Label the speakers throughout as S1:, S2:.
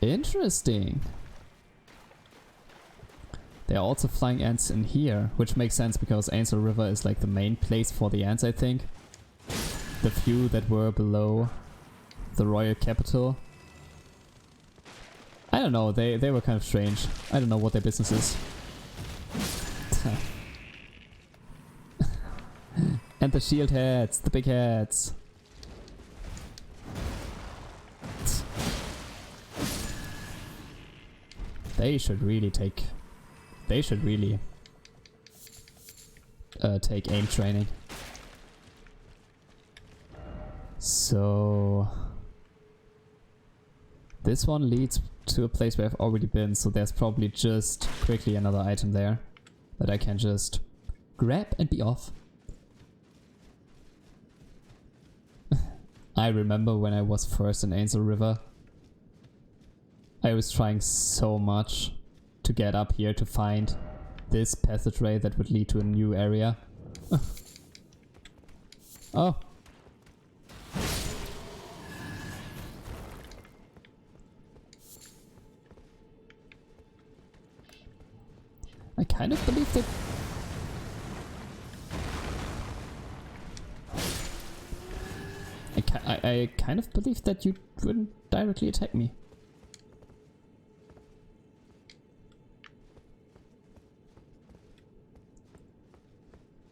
S1: Interesting. There are also flying ants in here, which makes sense because Ainsel River is like the main place for the ants, I think. The few that were below the royal capital. I don't know, they were kind of strange. I don't know what their business is. And the shield heads, the big heads. They should really take aim training. So this one leads to a place where I've already been, so there's probably just quickly another item there that I can just grab and be off. I remember when I was first in Ainsel River, I was trying so much to get up here to find this passageway that would lead to a new area. Oh. I kind of believe that... I kind of believe that you wouldn't directly attack me.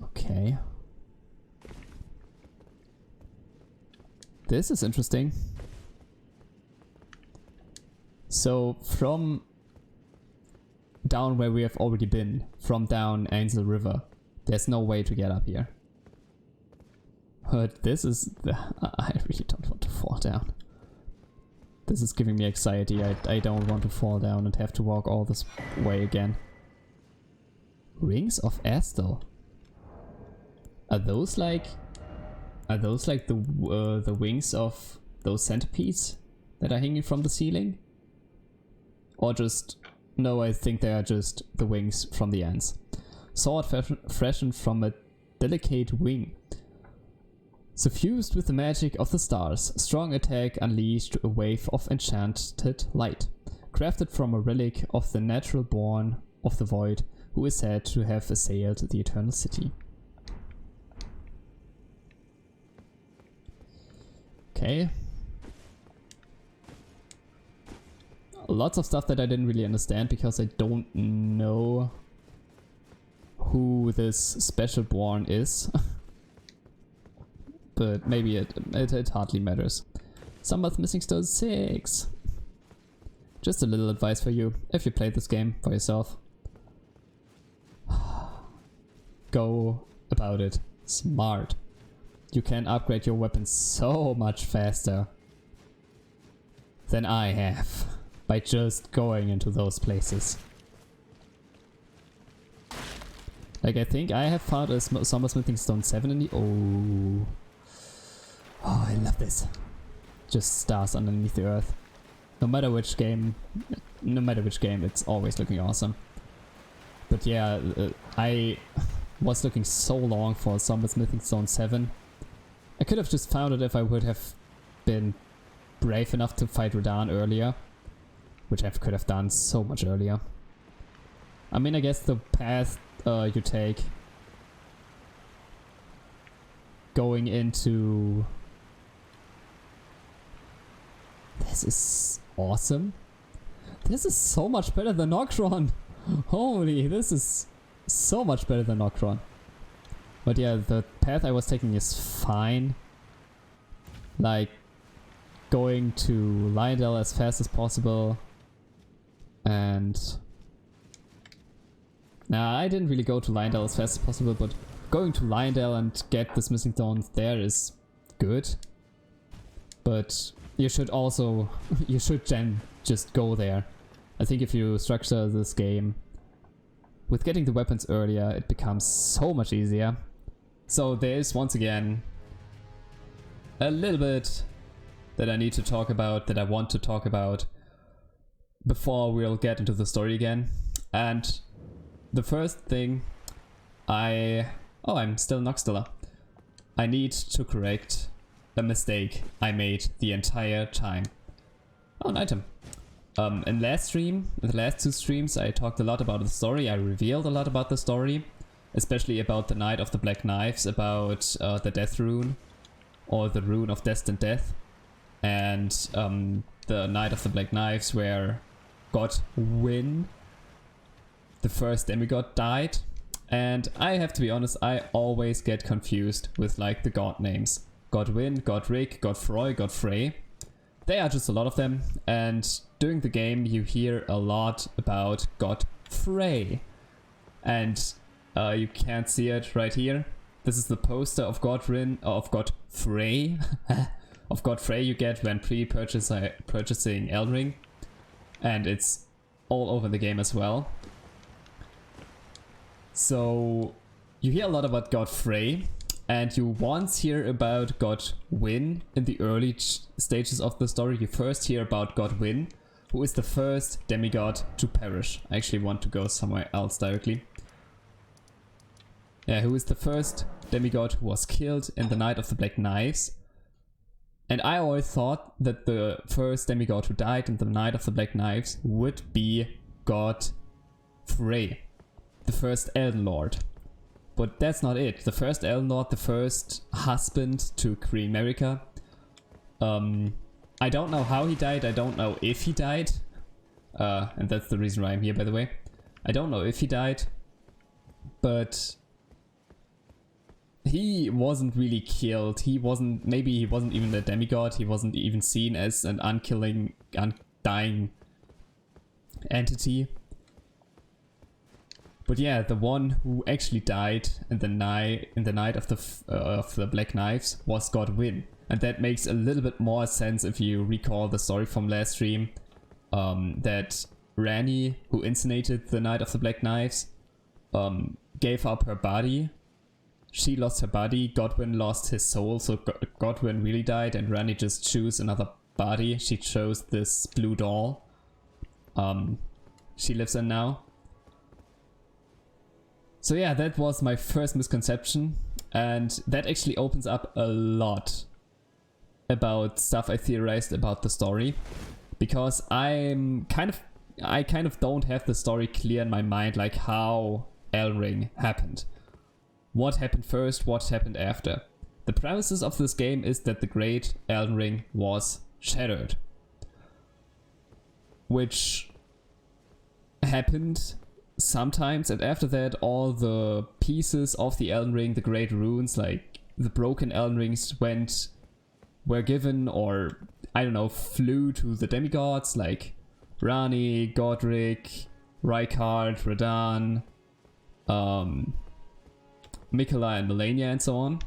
S1: Okay. This is interesting. So from down where we have already been, from down Ainsel River, there's no way to get up here. But this is... I really don't want to fall down. This is giving me anxiety. I don't want to fall down and have to walk all this way again. Rings of Astel. Are those like the wings of those centipedes that are hanging from the ceiling? Or just... No, I think they are just the wings from the ants. Sword fashioned from a delicate wing. Suffused with the magic of the stars, strong attack unleashed a wave of enchanted light. Crafted from a relic of the natural born of the void, who is said to have assailed the eternal city. Okay. Lots of stuff that I didn't really understand because I don't know who this special born is. But maybe it hardly matters. Summer's Missing Stone 6. Just a little advice for you, if you play this game for yourself. Go about it smart. You can upgrade your weapon so much faster than I have by just going into those places. Like, I think I have found a Summer Smithing Stone 7 in the... Oh, I love this. Just stars underneath the earth. No matter which game, it's always looking awesome. But yeah, I was looking so long for Summer Smithing Stone 7. I could have just found it if I would have been brave enough to fight Radahn earlier. Which I could have done so much earlier. I mean, I guess the path you take going into... This is awesome. This is so much better than Noctron. Holy, this is so much better than Noctron. But yeah, the path I was taking is fine. Like, going to Lionel as fast as possible. And... Nah, I didn't really go to Lionel as fast as possible, but going to Lionel and get this missing stones there is good. But you should also... you should then just go there. I think if you structure this game with getting the weapons earlier, it becomes so much easier. So there is once again a little bit that I need to talk about, that I want to talk about before we'll get into the story again. And the first thing I'm still Noxtella. I need to correct a mistake I made the entire time. Oh, an item. In the last two streams, I talked a lot about the story. I revealed a lot about the story, especially about the Knight of the Black Knives, about the Death Rune, or the Rune of Destined Death, and the Knight of the Black Knives, where Godwyn, the first demigod, died. And I have to be honest, I always get confused with like the god names. Godwyn, Godric, Godfroy, Godfrey. There are just a lot of them, and during the game you hear a lot about Godfrey. And you can't see it right here. This is the poster of Godwyn, of Godfrey, of Godfrey you get when purchasing Elden Ring. And it's all over the game as well. So you hear a lot about Godfrey, and you once hear about Godwyn in the early stages of the story. You first hear about Godwyn, who is the first demigod to perish. I actually want to go somewhere else directly. Yeah, who is the first demigod who was killed in the Night of the Black Knives. And I always thought that the first demigod who died in the Night of the Black Knives would be Godfrey, the first Elden Lord. But that's not it. The first Elden Lord, the first husband to Queen Marika. I don't know how he died. I don't know if he died. And that's the reason why I'm here, by the way. I don't know if he died. But he wasn't really killed. Maybe he wasn't even a demigod. He wasn't even seen as an undying entity. But yeah, the one who actually died in the night of the Black Knives was Godwyn, and that makes a little bit more sense if you recall the story from last stream. That Ranni, who incinerated the Night of the Black Knives, gave up her body. She lost her body. Godwyn lost his soul, so Godwyn really died, and Ranni just chose another body. She chose this blue doll. She lives in now. So yeah, that was my first misconception, and that actually opens up a lot about stuff I theorized about the story, because I kind of don't have the story clear in my mind, like how Elden Ring happened. What happened first, what happened after. The premises of this game is that the great Elden Ring was shattered, which happened sometimes, and after that all the pieces of the Elden Ring, the great runes, like the broken Elden Rings, were given, or I don't know, flew to the demigods like Ranni, Godric, Rykard, Radahn, Miquella and Melania and so on.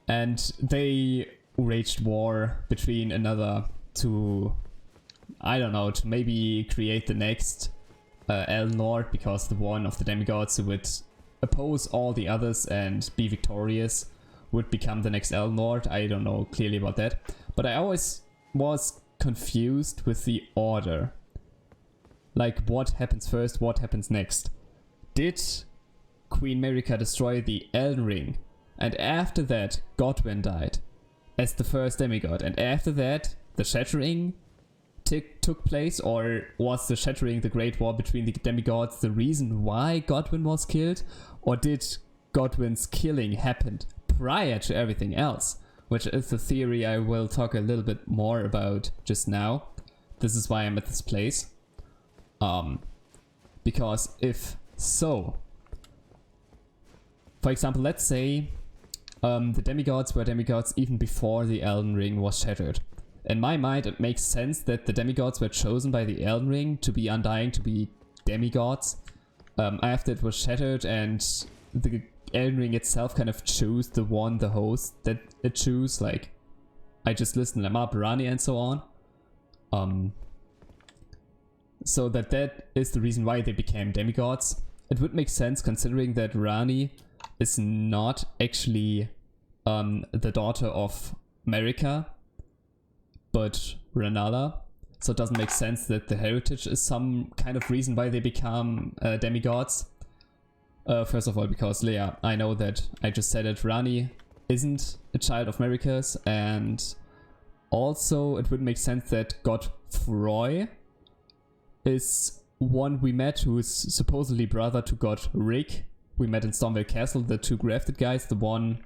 S1: And they waged war between another to, I don't know, to maybe create the next Elden Lord, because the one of the demigods who would oppose all the others and be victorious would become the next Elden Lord. I don't know clearly about that, but I always was confused with the order. Like, what happens first, what happens next? Did Queen Marika destroy the Elden Ring, and after that Godwyn died as the first demigod, and after that the shattering took place? Or was the shattering, the great war between the demigods, the reason why Godwyn was killed? Or did Godwyn's killing happen prior to everything else? Which is the theory I will talk a little bit more about just now. This is why I'm at this place. Because if so, for example, let's say the demigods were demigods even before the Elden Ring was shattered. In my mind, it makes sense that the demigods were chosen by the Elden Ring to be undying, to be demigods, after it was shattered, and the Elden Ring itself kind of chose the host that it chose. Like, I just listed them up, Ranni and so on. So that is the reason why they became demigods. It would make sense considering that Ranni is not actually the daughter of Marika, but Rennala. So it doesn't make sense that the heritage is some kind of reason why they become demigods. First of all, because Leia, I know that I just said it, Ranni isn't a child of Marika's, and also it would make sense that Godfroy is one we met who is supposedly brother to God Rick. We met in Stormvale Castle, the two grafted guys, the one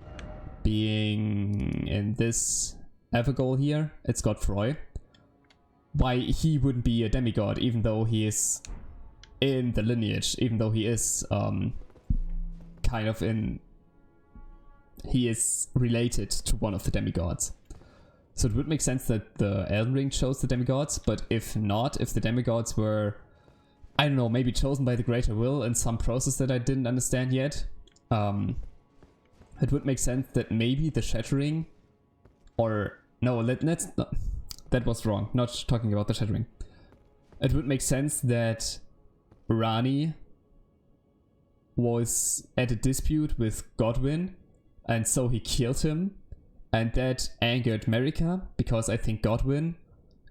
S1: being in this Evergoal here, it's Godfroy. Why he wouldn't be a demigod even though he is in the lineage, even though he is kind of in... he is related to one of the demigods. So it would make sense that the Elden Ring chose the demigods, but if not, if the demigods were, I don't know, maybe chosen by the Greater Will in some process that I didn't understand yet, it would make sense that maybe the Shattering, or no, let's not, that was wrong, not talking about the Shattering. It would make sense that Rani was at a dispute with Godwyn, and so he killed him, and that angered Marika, because I think Godwyn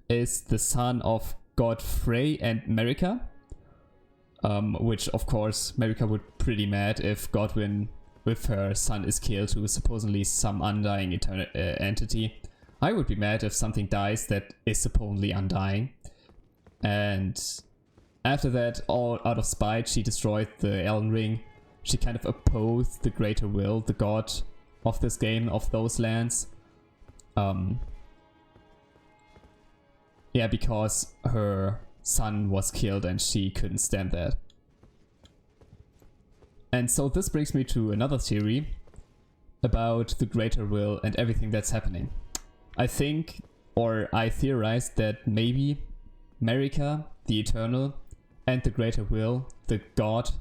S1: is the son of Godfrey and Marika, which of course Marika would be pretty mad if Godwyn with her son is killed, who is supposedly some undying entity. I would be mad if something dies that is supposedly undying. And after that, all out of spite, she destroyed the Elden Ring. She kind of opposed the Greater Will, the god of this game, of those lands. Yeah, because her son was killed and she couldn't stand that. And so this brings me to another theory about the Greater Will and everything that's happening. I think, or I theorized that maybe Marika, the Eternal, and the Greater Will, the god,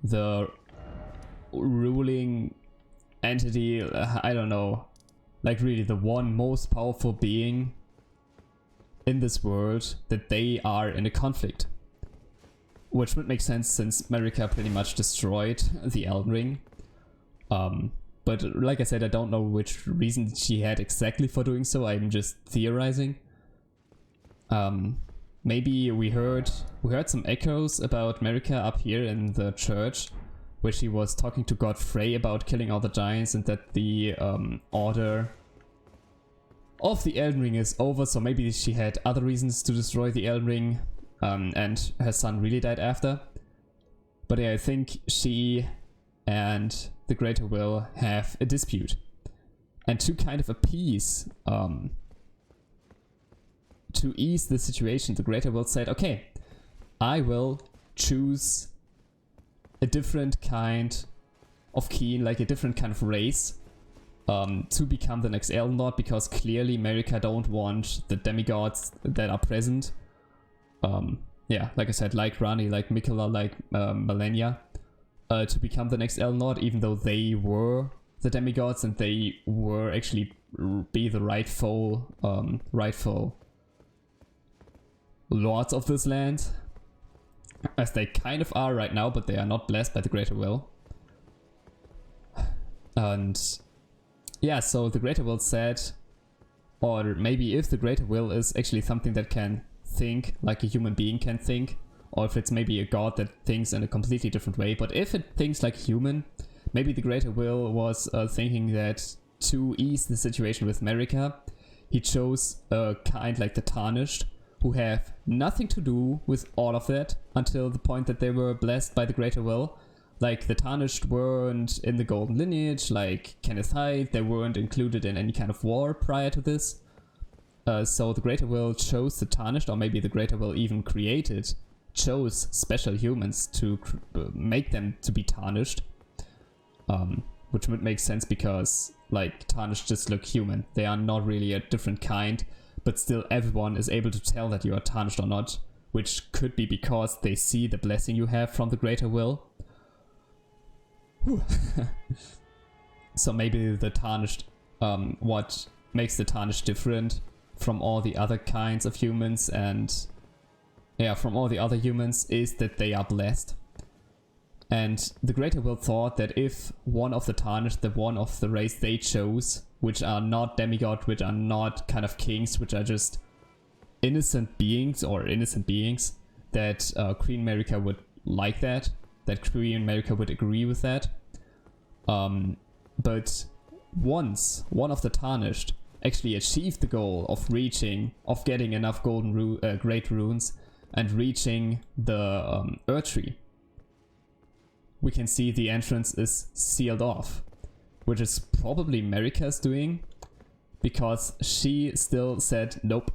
S1: the ruling entity, I don't know, like really the one most powerful being in this world, that they are in a conflict. Which would make sense since Marika pretty much destroyed the Elden Ring. But like I said, I don't know which reason she had exactly for doing so, I'm just theorizing. Maybe we heard some echoes about Marika up here in the church, where she was talking to Godfrey about killing all the giants, and that the order of the Elden Ring is over, so maybe she had other reasons to destroy the Elden Ring, and her son really died after. But yeah, I think she and the Greater Will have a dispute. And to kind of appease, to ease the situation, the Greater Will said, okay, I will choose a different kind of kin, like a different kind of race, to become the next Elden Lord, because clearly Marika don't want the demigods that are present. Yeah, like I said, like Rani, like Mikola, like Malenia, to become the next Elden Lord, even though they were the demigods and they were actually be the rightful lords of this land, as they kind of are right now, but they are not blessed by the Greater Will. And yeah, so the Greater Will said, or maybe if the Greater Will is actually something that can think like a human being can think, or if it's maybe a god that thinks in a completely different way, but if it thinks like a human, maybe the Greater Will was thinking that to ease the situation with Marika, he chose a kind like the Tarnished, who have nothing to do with all of that until the point that they were blessed by the Greater Will. Like, the Tarnished weren't in the Golden Lineage, like Kenneth Hyde, they weren't included in any kind of war prior to this. So the Greater Will chose the Tarnished, or maybe the Greater Will even chose special humans to make them to be Tarnished. Which would make sense because, like, Tarnished just look human. They are not really a different kind, but still everyone is able to tell that you are Tarnished or not, which could be because they see the blessing you have from the Greater Will. So maybe the Tarnished, what makes the Tarnished different from all the other kinds of humans, and yeah, from all the other humans, is that they are blessed. And the Greater Will thought that if one of the Tarnished, the one of the race they chose, which are not demigods, which are not kind of kings, which are just innocent beings, that Queen Marika would like that Queen Marika would agree with that. But once one of the Tarnished actually achieve the goal of getting enough great runes and reaching the Earth Tree, we can see the entrance is sealed off, which is probably Marika's doing, because she still said, nope,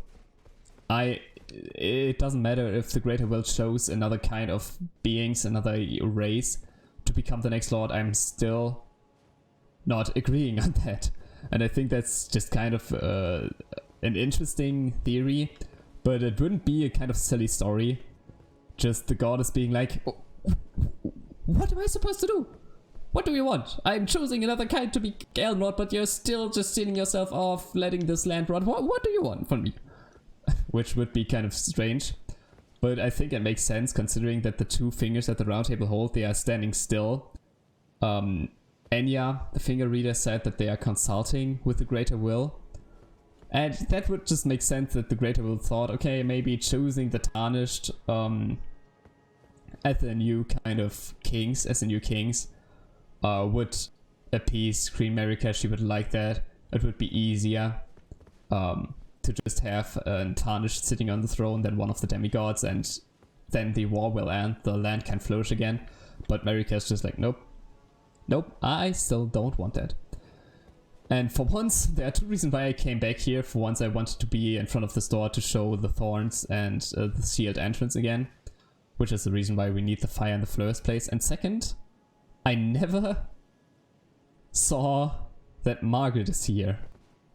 S1: it doesn't matter if the Greater Will chose another kind of beings, another race to become the next lord, I'm still not agreeing on that. And I think that's just kind of an interesting theory, but it wouldn't be a kind of silly story. Just the goddess being like, oh, what am I supposed to do? What do you want? I'm choosing another kind to be Elden Lord, but you're still just sealing yourself off, letting this land rot. What do you want from me? Which would be kind of strange. But I think it makes sense considering that the two fingers at the round table hold, they are standing still. Enya, the finger reader, said that they are consulting with the Greater Will. And that would just make sense that the Greater Will thought, okay, maybe choosing the Tarnished as the new kind of kings, would appease Queen Marika. She would like that. It would be easier to just have a Tarnished sitting on the throne than one of the demigods, and then the war will end, the land can flourish again. But Marika's just like, nope, I still don't want that. And for once, there are two reasons why I came back here. For once, I wanted to be in front of this door to show the thorns and the sealed entrance again, which is the reason why we need the fire in the first place. And second, I never saw that Margaret is here.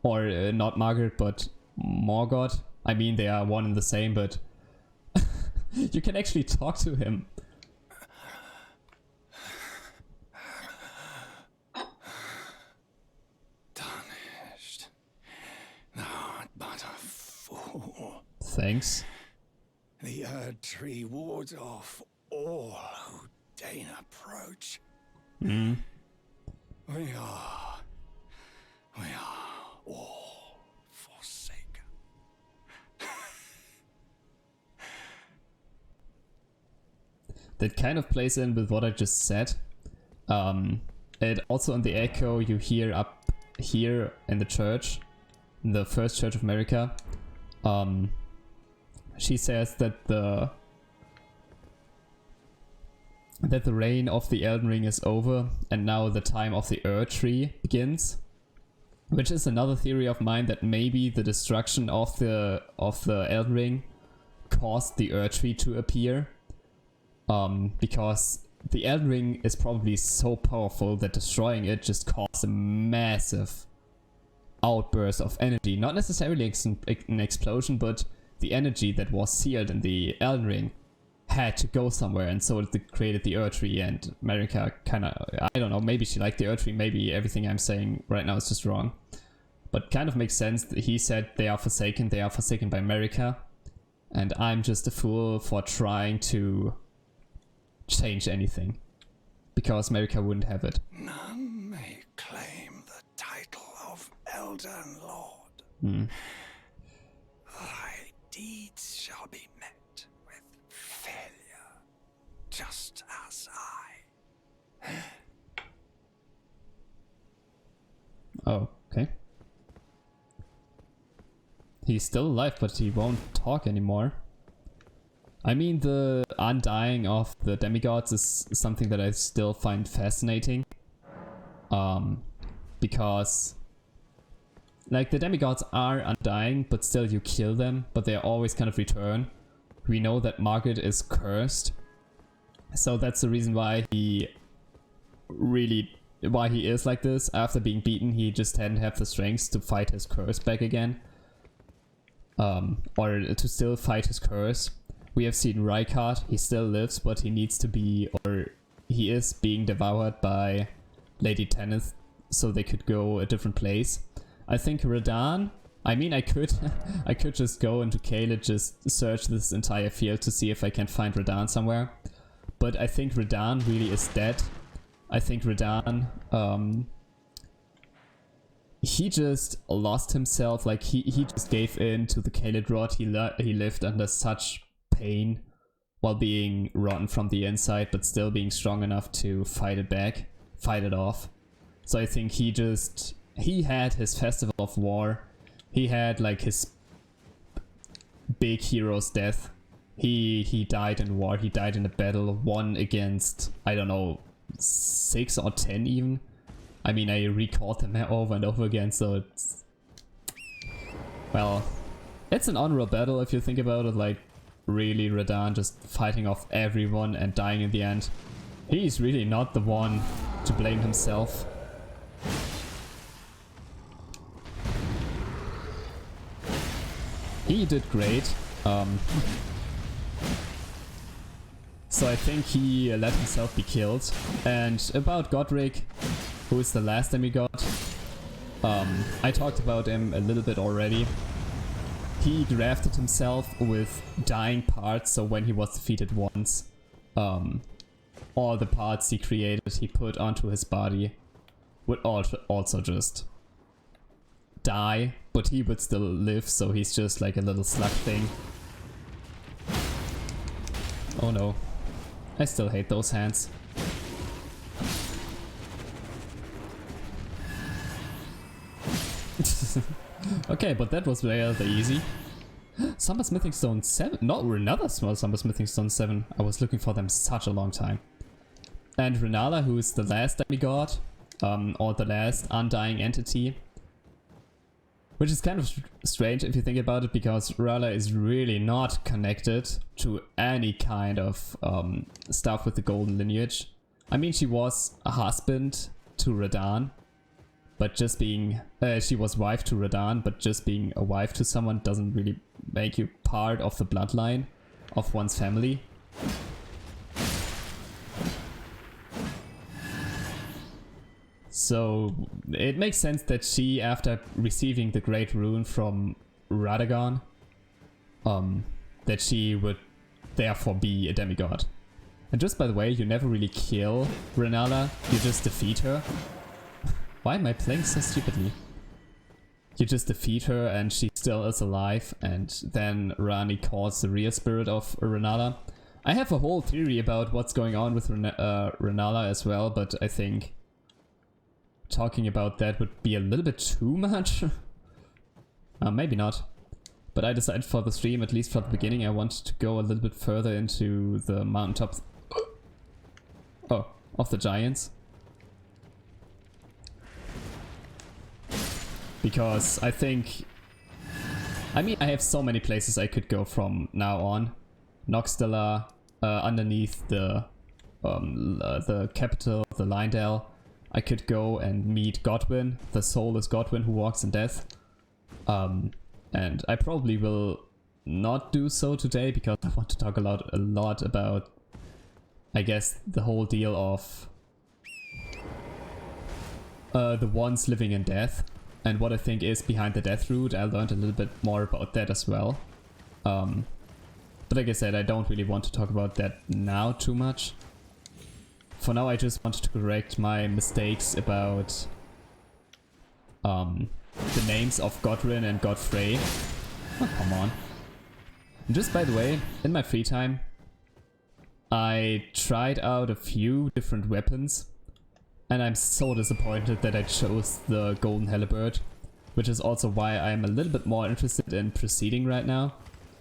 S1: Or not Margaret, but Morgoth. I mean, they are one and the same, but you can actually talk to him.
S2: Tarnished. Thou art but a fool.
S1: Thanks.
S2: The Erd Tree wards off all who deign approach.
S1: Hmm.
S2: We are all forsaken.
S1: That kind of plays in with what I just said. And also in the echo you hear up here in the church, in the first church of Marika, she says that the reign of the Elden Ring is over and now the time of the Erd Tree begins. Which is another theory of mine, that maybe the destruction of the Elden Ring caused the Erd Tree to appear. Because the Elden Ring is probably so powerful that destroying it just caused a massive outburst of energy. Not necessarily an explosion, but the energy that was sealed in the Elden Ring had to go somewhere, and so it created the Erd Tree. And Marika kind of, I don't know, maybe she liked the Erd Tree, maybe everything I'm saying right now is just wrong. But kind of makes sense. He said they are forsaken by Marika, and I'm just a fool for trying to change anything, because Marika wouldn't have it.
S2: None may claim the title of Elden Lord.
S1: Hmm.
S2: Thy deeds shall be met with failure, just as I.
S1: Oh, okay. He's still alive, but he won't talk anymore. I mean, the undying of the demigods is something that I still find fascinating. Because, like, the demigods are undying, but still you kill them, but they always kind of return. We know that Margaret is cursed, so that's the reason why he is like this. After being beaten, he just hadn't have the strength to fight his curse back again. Or to still fight his curse. We have seen Rykard, he still lives, but he needs to be, or he is being devoured by Lady Tanith, so they could go a different place. I think Radahn, I mean, I could just go into Caelid, just search this entire field to see if I can find Radahn somewhere. But I think Radahn really is dead. I think Radahn, he just lost himself, like he just gave in to the Caelid rot. He lived under such pain while being rotten from the inside, but still being strong enough to fight it off. So I think he had his festival of war, he had like his big hero's death. He died in war. He died in a battle, won against, I don't know, 6 or 10 even. I mean, I recalled them over and over again, so it's... Well, it's an honorable battle if you think about it, like, really Radahn just fighting off everyone and dying in the end. He's really not the one to blame himself. He did great. So I think he let himself be killed. And about Godric, who is the last demigod, I talked about him a little bit already. He grafted himself with dying parts, so when he was defeated once, all the parts he created he put onto his body would also just die, but he would still live, so he's just like a little slug thing. Oh no. I still hate those hands. Okay, but that was rather easy. Summer Smithing Stone 7? No, another small Summer Smithing Stone 7. I was looking for them such a long time. And Renala, who is the last demigod, or the last undying entity. Which is kind of strange if you think about it, because Renala is really not connected to any kind of stuff with the golden lineage. I mean, she was a husband to Radahn, but just being... she was wife to Radahn, but just being a wife to someone doesn't really make you part of the bloodline of one's family. So it makes sense that she, after receiving the Great Rune from Radagon, that she would therefore be a demigod. And just by the way, you never really kill Renala, you just defeat her. Why am I playing so stupidly? You just defeat her and she still is alive, and then Rani calls the real spirit of Renala. I have a whole theory about what's going on with Renala as well, but I think talking about that would be a little bit too much. Maybe not. But I decided for the stream, at least for the beginning, I wanted to go a little bit further into the mountaintops of the giants. Because I think... I mean, I have so many places I could go from now on. Noxtella, underneath the capital, the Lindale. I could go and meet Godwyn, the soulless Godwyn who walks in death. And I probably will not do so today, because I want to talk a lot about, I guess, the whole deal of the ones living in death, and what I think is behind the death root. I learned a little bit more about that as well. But like I said, I don't really want to talk about that now too much. For now, I just wanted to correct my mistakes about the names of Godwyn and Godfrey. Oh, come on. And just by the way, in my free time, I tried out a few different weapons, and I'm so disappointed that I chose the Golden Halberd, which is also why I'm a little bit more interested in proceeding right now.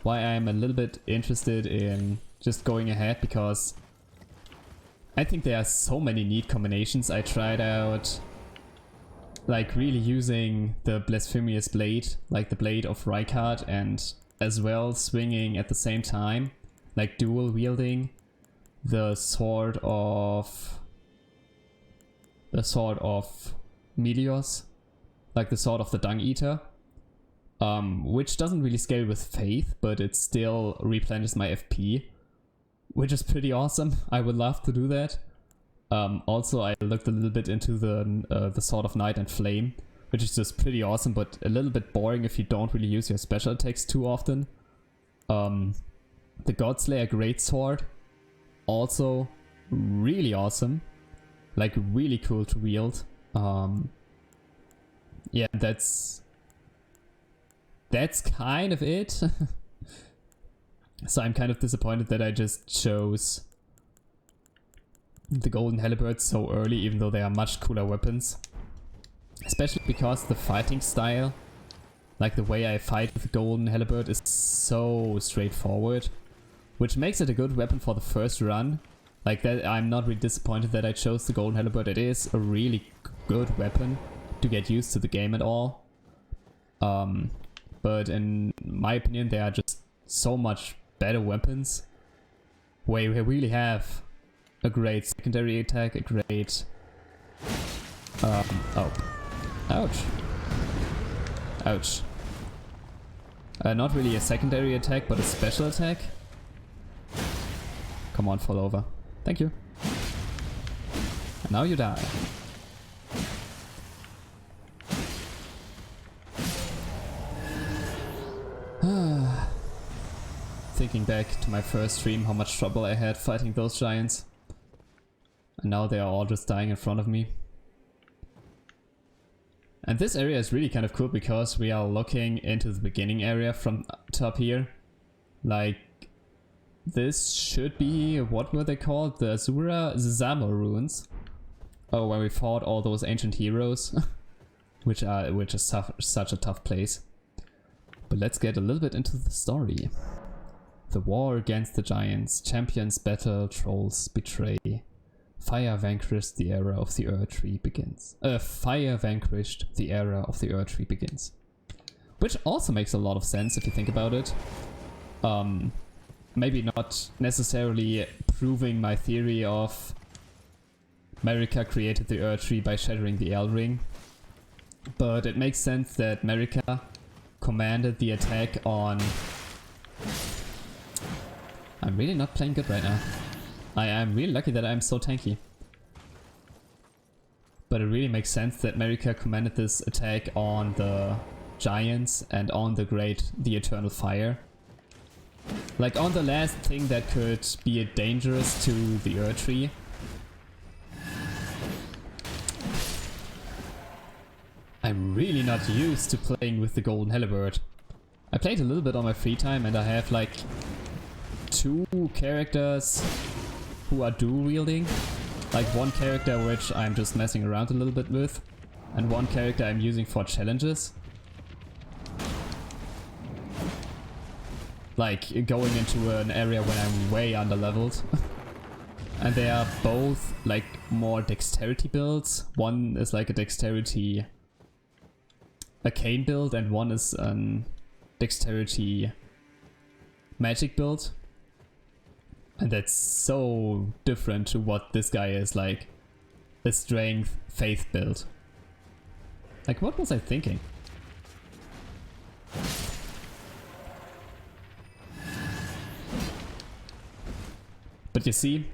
S1: Why I'm a little bit interested in just going ahead, because I think there are so many neat combinations. I tried out, like, really using the Blasphemous Blade, like the Blade of Rykard, and as well swinging at the same time, like dual wielding the Sword of Melios, like the Sword of the Dung Eater, which doesn't really scale with Faith, but it still replenishes my FP. Which is pretty awesome. I would love to do that. Also, I looked a little bit into the Sword of Night and Flame, which is just pretty awesome, but a little bit boring if you don't really use your special attacks too often. The Godslayer Greatsword, also really awesome. Like, really cool to wield. Yeah, that's kind of it. So I'm kind of disappointed that I just chose the Golden Halberd so early, even though they are much cooler weapons. Especially because the fighting style Like the way I fight with the golden halberd is so straightforward, which makes it a good weapon for the first run. Like that, I'm not really disappointed that I chose the golden halberd. It is a really good weapon to get used to the game at all. But in my opinion, there are just so much better weapons where you really have a great secondary attack, a great... oh. Ouch. Ouch. Not really a secondary attack, but a special attack. Come on, fall over. Thank you. And now you die. Thinking back to my first stream, how much trouble I had fighting those giants. And now they are all just dying in front of me. And this area is really kind of cool because we are looking into the beginning area from top here. Like, this should be, what were they called? The Zama ruins. Oh, where we fought all those ancient heroes. which is such a tough place. But let's get a little bit into the story. The war against the giants, champions battle, trolls betray. Fire vanquished, the era of the Earth Tree begins. Fire vanquished, the era of the Earth Tree begins. Which also makes a lot of sense if you think about it. Maybe not necessarily proving my theory of Marika created the Earth Tree by shattering the Elden Ring. But it makes sense that Marika commanded the attack on... I'm really not playing good right now. I am really lucky that I'm so tanky. But it really makes sense that Marika commanded this attack on the giants and on the eternal fire. Like on the last thing that could be dangerous to the Earth Tree. I'm really not used to playing with the golden halberd. I played a little bit on my free time and I have like 2 characters who are dual wielding. Like one character which I'm just messing around a little bit with, and one character I'm using for challenges. Like going into an area when I'm way under leveled. And they are both like more dexterity builds. One is like a dexterity arcane build and one is an dexterity magic build. And that's so different to what this guy is, like a strength faith build. Like what was I thinking? But you see,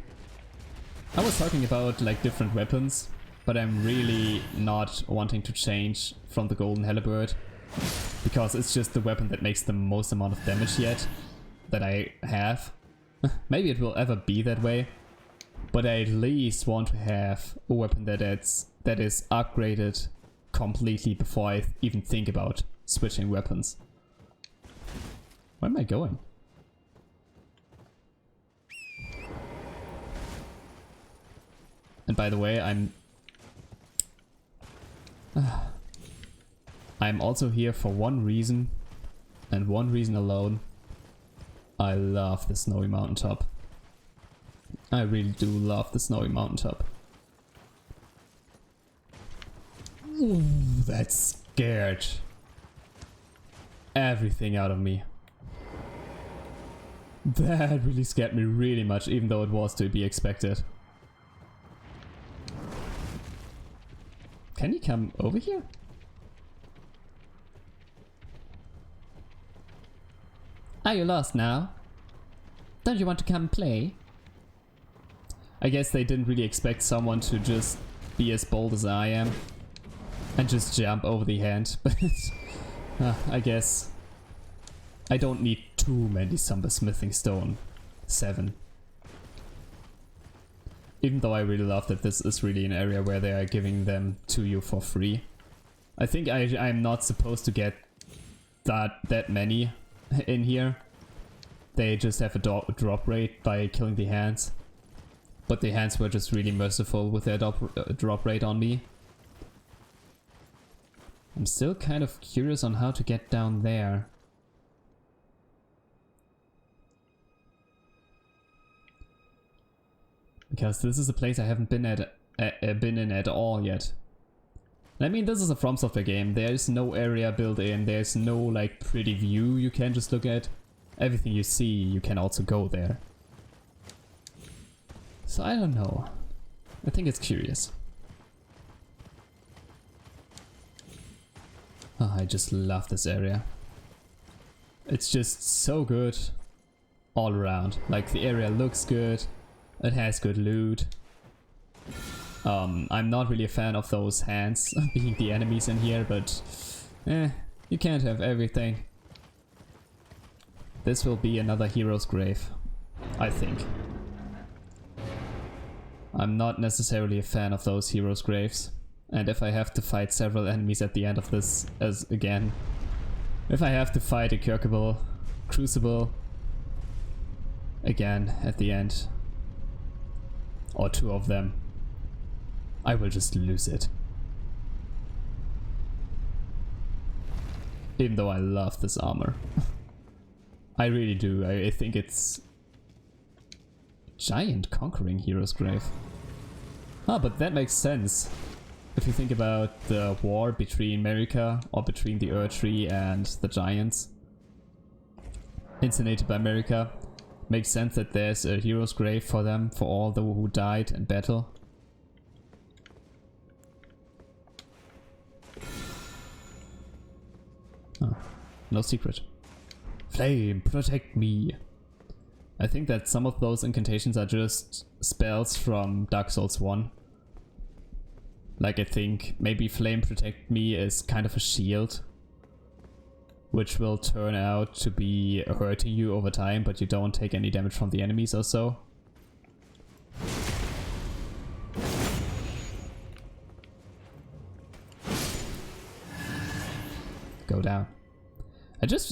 S1: I was talking about like different weapons, but I'm really not wanting to change from the golden halberd because it's just the weapon that makes the most amount of damage yet that I have. Maybe it will ever be that way, but I at least want to have a weapon that is upgraded completely before I even think about switching weapons. Where am I going? And by the way, I'm also here for one reason, and one reason alone. I love the snowy mountaintop. I really do love the snowy mountaintop. Ooh, that scared everything out of me. That really scared me really much, even though it was to be expected. Can you come over here? Are you lost now? Don't you want to come play? I guess they didn't really expect someone to just be as bold as I am and just jump over the hand, but I guess I don't need too many Sumber Smithing Stone 7. Even though I really love that this is really an area where they are giving them to you for free. I think I'm not supposed to get that many in here. They just have a drop rate by killing the hands. But the hands were just really merciful with their drop rate on me. I'm still kind of curious on how to get down there. Because this is a place I haven't been in at all yet. I mean, this is a From Software game. There is no area built in. There's no like pretty view you can just look at. Everything you see, you can also go there. So I don't know. I think it's curious. Oh, I just love this area. It's just so good all around. Like the area looks good. It has good loot. I'm not really a fan of those hands being the enemies in here, but you can't have everything. This will be another hero's grave, I think. I'm not necessarily a fan of those hero's graves. And if I have to fight several enemies at the end of this, if I have to fight a Crucible again at the end, or two of them, I will just lose it. Even though I love this armor. I really do. I think it's giant conquering hero's grave. Ah, but that makes sense. If you think about the war between America, or between the Erdtree and the giants, incinerated by America, makes sense that there's a hero's grave for them, for all those who died in battle. Oh, no secret. Flame, protect me. I think that some of those incantations are just spells from Dark Souls 1. Like I think maybe Flame Protect Me is kind of a shield, which will turn out to be hurting you over time, but you don't take any damage from the enemies or so. Go down.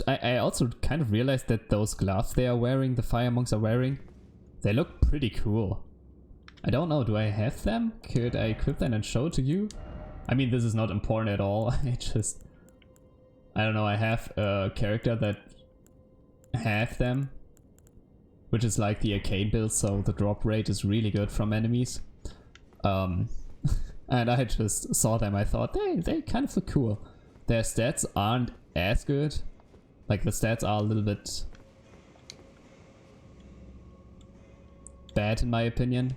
S1: I also kind of realized that those gloves they are wearing, the fire monks are wearing, they look pretty cool. I don't know, do I have them? Could I equip them and show it to you? I mean, this is not important at all. I don't know, I have a character that have them, which is like the arcane build, so the drop rate is really good from enemies. And I just saw them, I thought, they kind of look cool. Their stats aren't as good. Like the stats are a little bit bad in my opinion.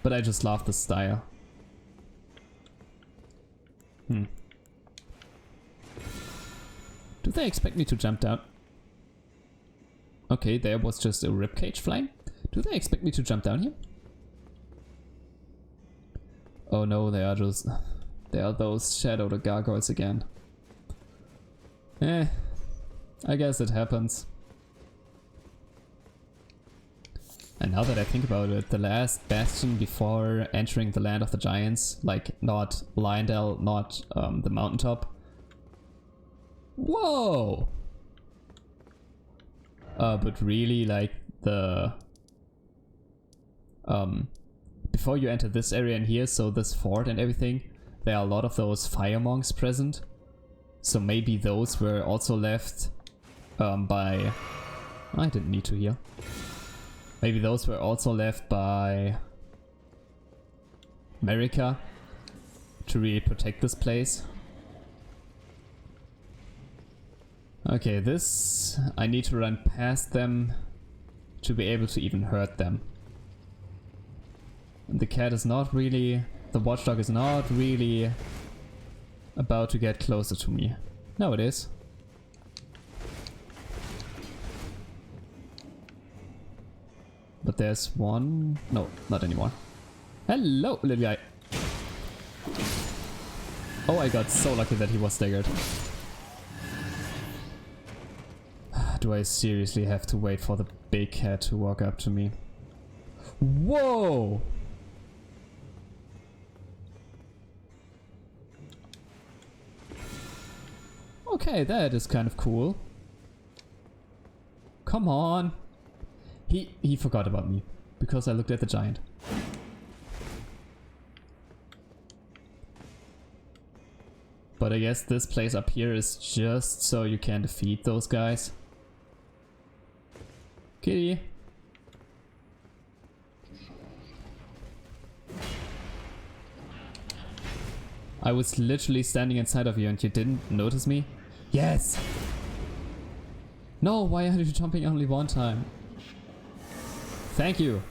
S1: But I just love the style. Do they expect me to jump down? Okay, there was just a ribcage flame. Do they expect me to jump down here? Oh no, they are those shadowed gargoyles again. I guess it happens. And now that I think about it, the last bastion before entering the land of the giants, like not Lionel, not the mountaintop. Whoa! But really like the... before you enter this area in here, so this fort and everything, there are a lot of those fire monks present. So maybe those were also left by... I didn't need to heal. Maybe those were also left by America to really protect this place. Okay, this... I need to run past them to be able to even hurt them. And the cat is not really... The watchdog is not really about to get closer to me. No, it is. But there's one... No, not anymore. Hello, little guy. Oh, I got so lucky that he was staggered. Do I seriously have to wait for the big cat to walk up to me? Whoa! Okay, that is kind of cool. Come on. He forgot about me because I looked at the giant. But I guess this place up here is just so you can defeat those guys. Kitty. I was literally standing inside of you and you didn't notice me? Yes! No, why are you jumping only one time? Thank you.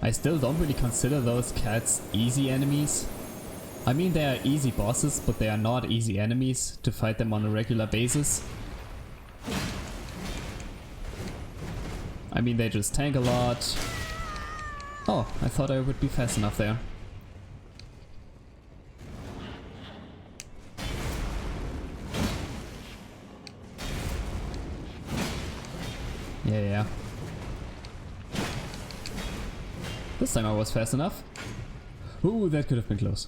S1: I still don't really consider those cats easy enemies. I mean, they are easy bosses, but they are not easy enemies to fight them on a regular basis. I mean, they just tank a lot. Oh, I thought I would be fast enough there. Yeah. This time I was fast enough. Ooh, that could have been close.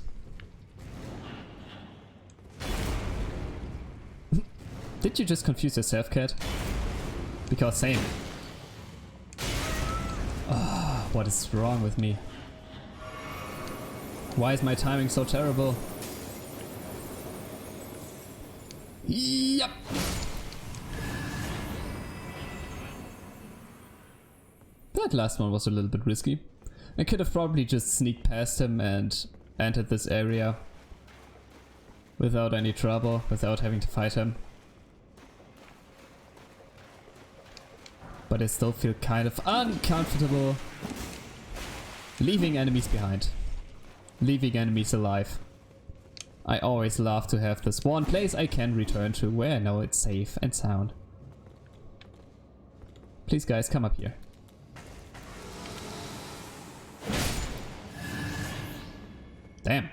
S1: Did you just confuse yourself, cat? Because same. Oh, what is wrong with me? Why is my timing so terrible? Yep. That last one was a little bit risky. I could have probably just sneaked past him and entered this area without any trouble, without having to fight him. But I still feel kind of uncomfortable leaving enemies behind. Leaving enemies alive. I always love to have this one place I can return to where I know it's safe and sound. Please guys, come up here. Damn.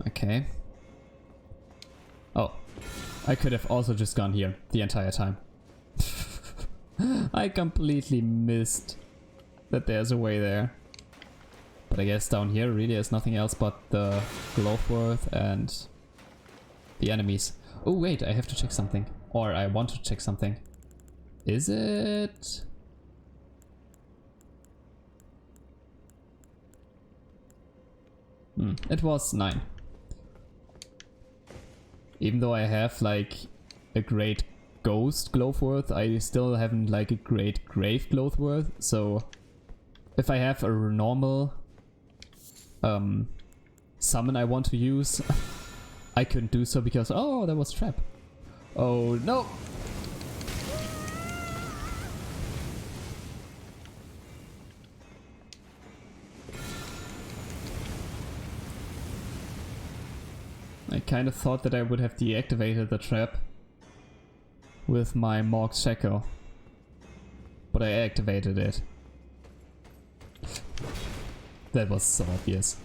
S1: Okay. Oh. I could have also just gone here the entire time. I completely missed that there's a way there. But I guess down here really is nothing else but the Glowworth and the enemies. Oh wait, I have to check something. Or I want to check something. Is it... it was 9. Even though I have like a great ghost Glowworth, I still haven't like a great grave Glowworth. So if I have a normal summon I want to use, I couldn't do so because oh, that was trap. Oh no. I kind of thought that I would have deactivated the trap with my Morg's Shackle, but I activated it. That was so obvious.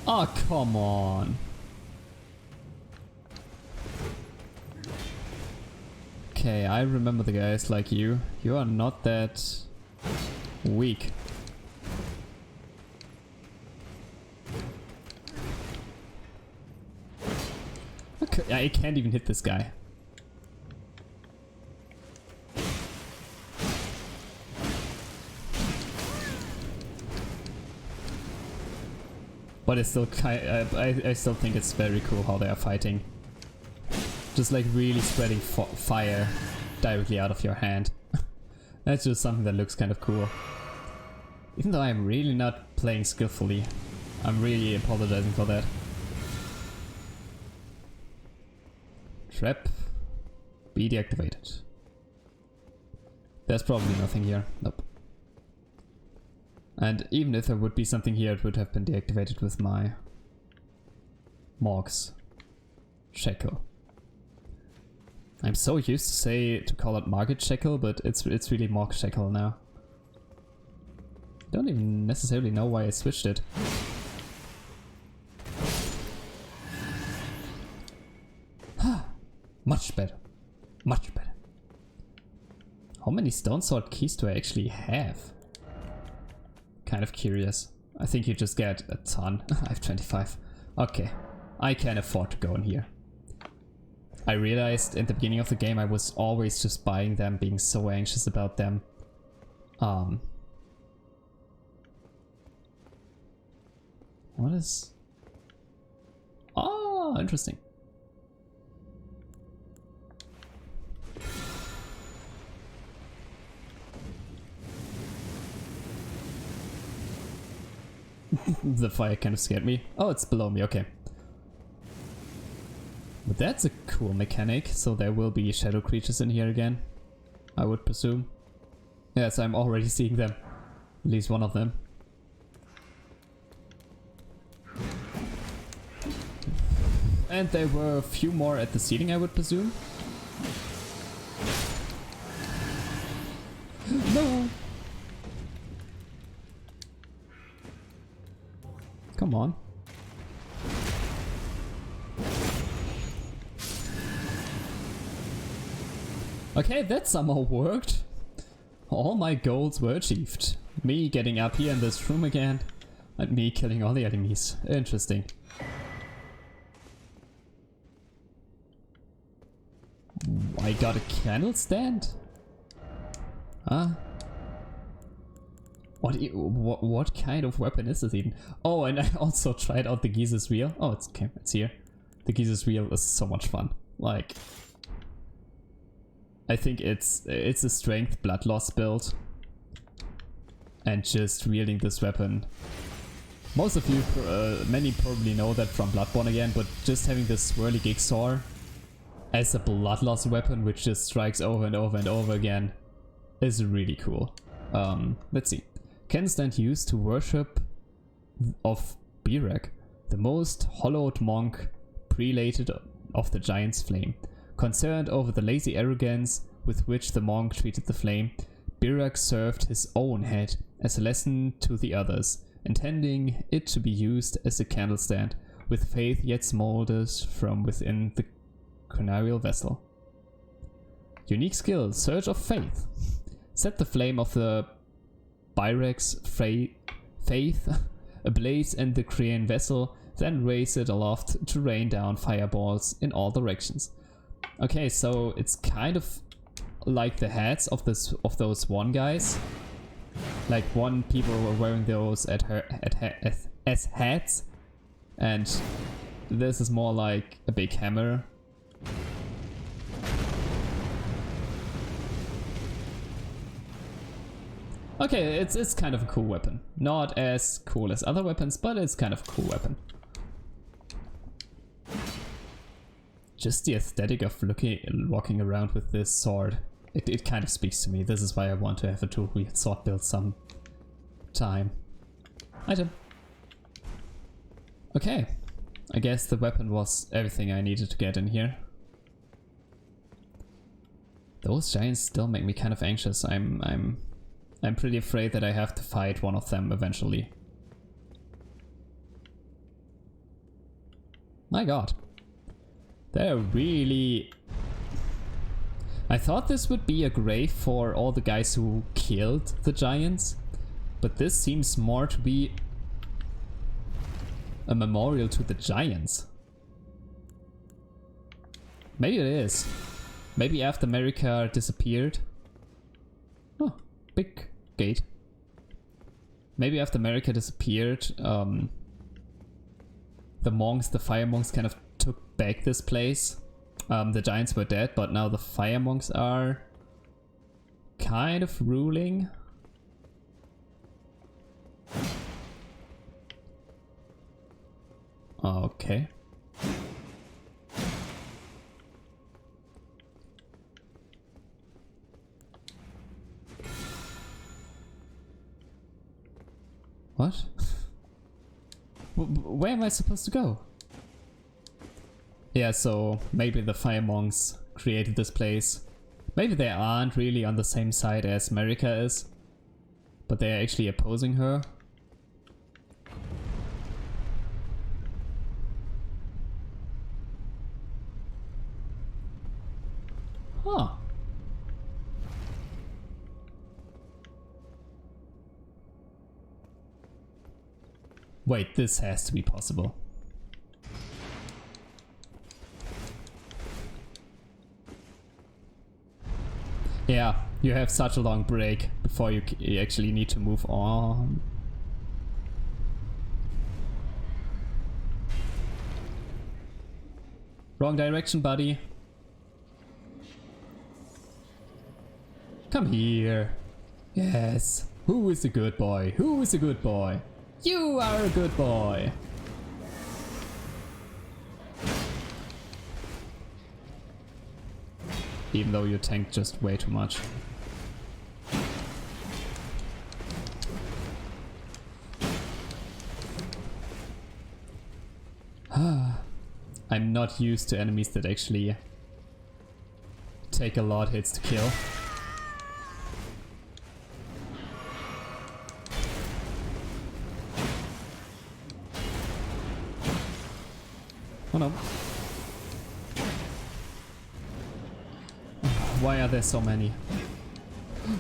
S1: Oh, come on. Okay, I remember the guys like you. You are not that weak. Okay, I can't even hit this guy. But it's still I still think it's very cool how they are fighting. Just like really spreading fire directly out of your hand. That's just something that looks kind of cool. Even though I'm really not playing skillfully. I'm really apologizing for that. Trap. Be deactivated. There's probably nothing here. Nope. And even if there would be something here, it would have been deactivated with my Morg's Shackle. I'm so used to call it Market Shackle, but it's really Morg's Shackle now. Don't even necessarily know why I switched it. Much better. Much better. How many stone sword keys do I actually have? Kind of curious. I think you just get a ton. I have 25. Okay, I can afford to go in here. I realized in the beginning of the game I was always just buying them, being so anxious about them. What is... Oh, interesting. The fire kind of scared me. Oh, it's below me, okay. But that's a cool mechanic, so there will be shadow creatures in here again, I would presume. Yes, I'm already seeing them. At least one of them. And there were a few more at the ceiling, I would presume. No! Come on. Okay, that somehow worked. All my goals were achieved. Me getting up here in this room again, and me killing all the enemies. Interesting. I got a candle stand? Huh? What kind of weapon is this even? Oh, and I also tried out the Geese's wheel. Oh, it's okay, it's here. The Geese's wheel is so much fun. Like, I think it's a strength blood loss build, and just wielding this weapon. Most of you, many probably know that from Bloodborne again, but just having this swirly jigsaw as a blood loss weapon which just strikes over and over and over again is really cool. Let's see. Can stand used to worship of Birak, the most hollowed monk prelated of the giant's flame. Concerned over the lazy arrogance with which the monk treated the flame, Birak served his own head as a lesson to the others, intending it to be used as a candle stand, with faith yet smolders from within the conarial vessel. Unique skill, Surge of Faith. Set the flame of the Birak's faith ablaze in the Korean vessel, then raise it aloft to rain down fireballs in all directions. Okay, so it's kind of like the hats of those one guys. Like one people were wearing those as hats, and this is more like a big hammer. Okay, it's kind of a cool weapon. Not as cool as other weapons, but it's kind of a cool weapon. Just the aesthetic of walking around with this sword, it kind of speaks to me. This is why I want to have a two-wheeled sword build some time. Item. Okay, I guess the weapon was everything I needed to get in here. Those giants still make me kind of anxious. I'm pretty afraid that I have to fight one of them eventually. My god. They're really... I thought this would be a grave for all the guys who killed the giants, but this seems more to be a memorial to the giants. Maybe it is. Maybe after America disappeared. Oh, big gate. Maybe after America disappeared, the fire monks kind of took back this place. The giants were dead, but now the fire monks are kind of ruling. Okay. What? Where am I supposed to go? Yeah, so maybe the fire monks created this place. Maybe they aren't really on the same side as Marika is, but they're actually opposing her. Huh. Wait, this has to be possible. Yeah, you have such a long break before you actually need to move on. Wrong direction, buddy. Come here. Yes. Who is a good boy? Who is a good boy? You are a good boy. Even though you tanked just way too much. I'm not used to enemies that actually take a lot of hits to kill. Oh no. Why are there so many?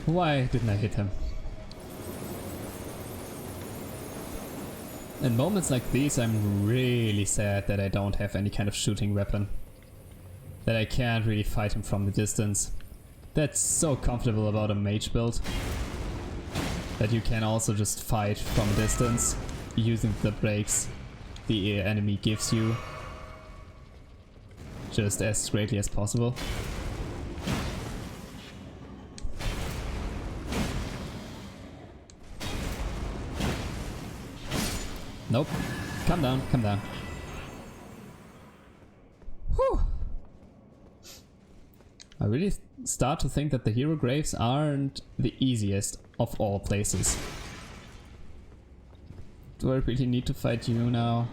S1: Why didn't I hit him? In moments like these, I'm really sad that I don't have any kind of shooting weapon. That I can't really fight him from the distance. That's so comfortable about a mage build. That you can also just fight from a distance using the breaks the enemy gives you. Just as greatly as possible. Nope. Calm down, calm down. Whew. I really start to think that the hero graves aren't the easiest of all places. Do I really need to fight you now?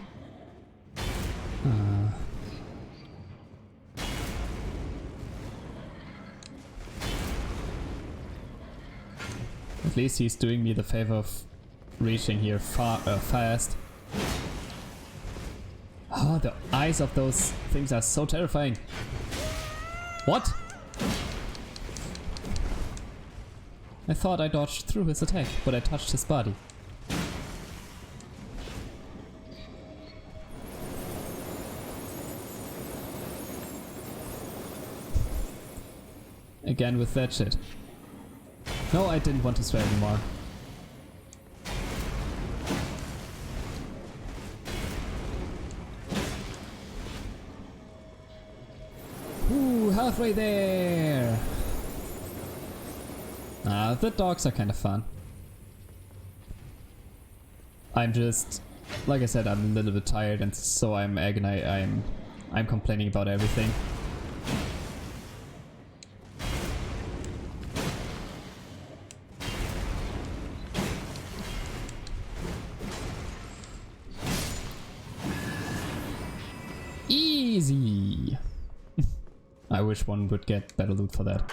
S1: At least he's doing me the favor of reaching here fast. Oh, the eyes of those things are so terrifying. What? I thought I dodged through his attack, but I touched his body. Again with that shit. No, I didn't want to swear anymore. Ooh, halfway there! The dogs are kind of fun. I'm just, like I said, I'm a little bit tired, and so I'm complaining about everything. Easy! I wish one would get better loot for that.